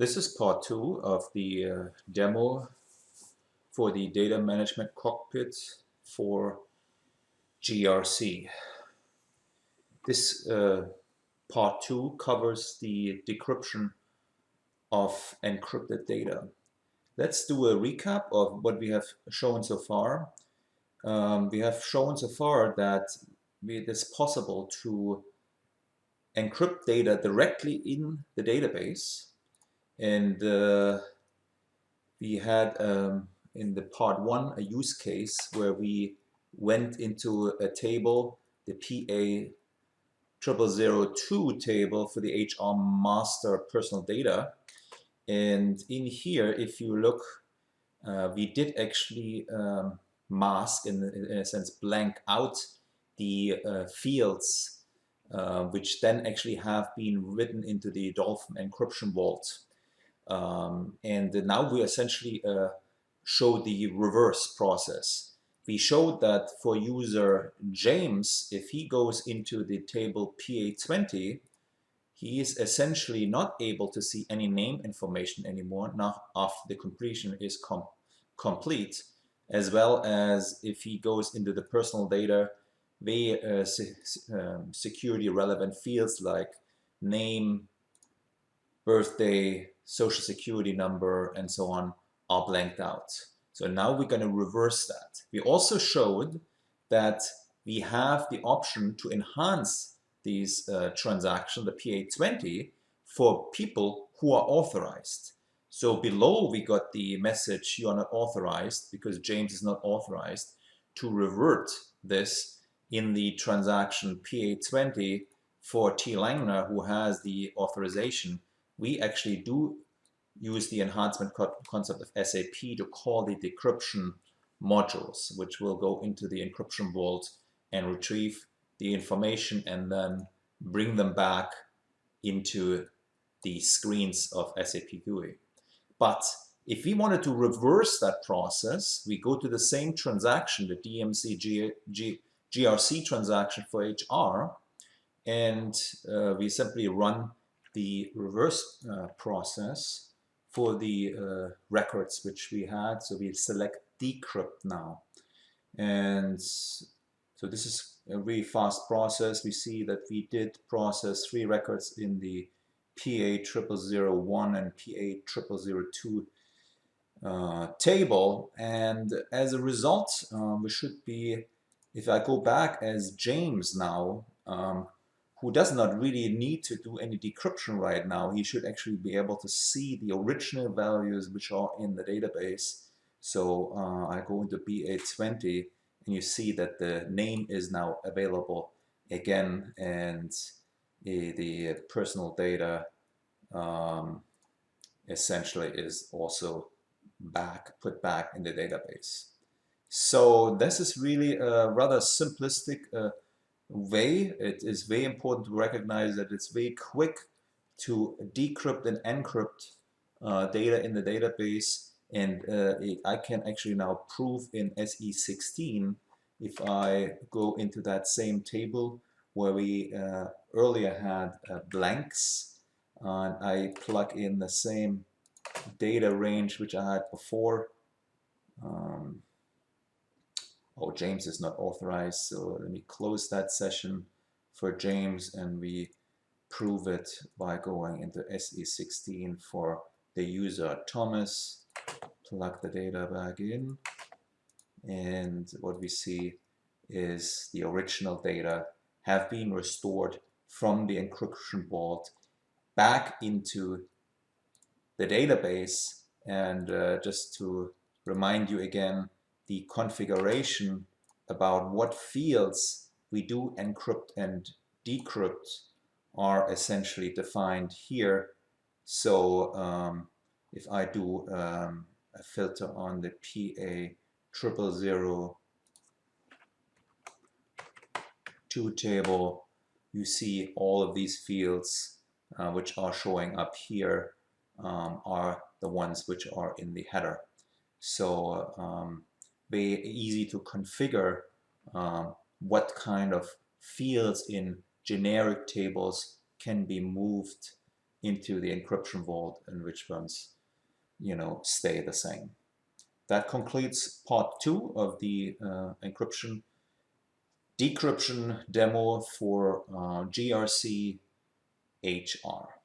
This is part 2 of the demo for the data management cockpit for GRC. This part 2 covers the decryption of encrypted data. Let's do a recap of what we have shown so far. We have shown so far that it is possible to encrypt data directly in the database, and we had in the part 1 a use case where we went into a table, the PA 0002 table for the HR master personal data. And in here, if you look, we did actually mask, in a sense, blank out the fields which then actually have been written into the Dolphin encryption vault. And now we essentially show the reverse process. We showed that for user James, if he goes into the table PA20, he is essentially not able to see any name information anymore now after the completion is complete, as well as if he goes into the personal data, the security relevant fields like name, birthday, social security number, and so on are blanked out. So now we're going to reverse that. We also showed that we have the option to enhance these transactions, the PA20, for people who are authorized. So below we got the message, you are not authorized because James is not authorized, to revert this in the transaction PA20 for T. Langner, who has the authorization. We actually do use the enhancement concept of SAP to call the decryption modules, which will go into the encryption vault and retrieve the information and then bring them back into the screens of SAP GUI. But if we wanted to reverse that process, we go to the same transaction, the DMC-GRC transaction for HR, and we simply run the reverse process for the records which we had. So we select Decrypt now. And so this is a really fast process. We see that we did process 3 records in the PA 0001 and PA 0002 table. And as a result, we should be, if I go back as James now, who does not really need to do any decryption right now, he should actually be able to see the original values which are in the database. So I go into BA20 and you see that the name is now available again, and the personal data essentially is also put back in the database. So this is really a rather simplistic way. It is very important to recognize that it's very quick to decrypt and encrypt data in the database, and I can actually now prove in SE16 if I go into that same table where we earlier had blanks, and I plug in the same data range which I had before. Oh, James is not authorized, so let me close that session for James, and we prove it by going into SE16 for the user Thomas. Plug the data back in, and what we see is the original data have been restored from the encryption vault back into the database. And just to remind you again, the configuration about what fields we do encrypt and decrypt are essentially defined here. So if I do a filter on the PA 0002 table, you see all of these fields which are showing up here are the ones which are in the header. So very easy to configure what kind of fields in generic tables can be moved into the encryption vault and which ones, you know, stay the same. That concludes part 2 of the decryption demo for GRC HR.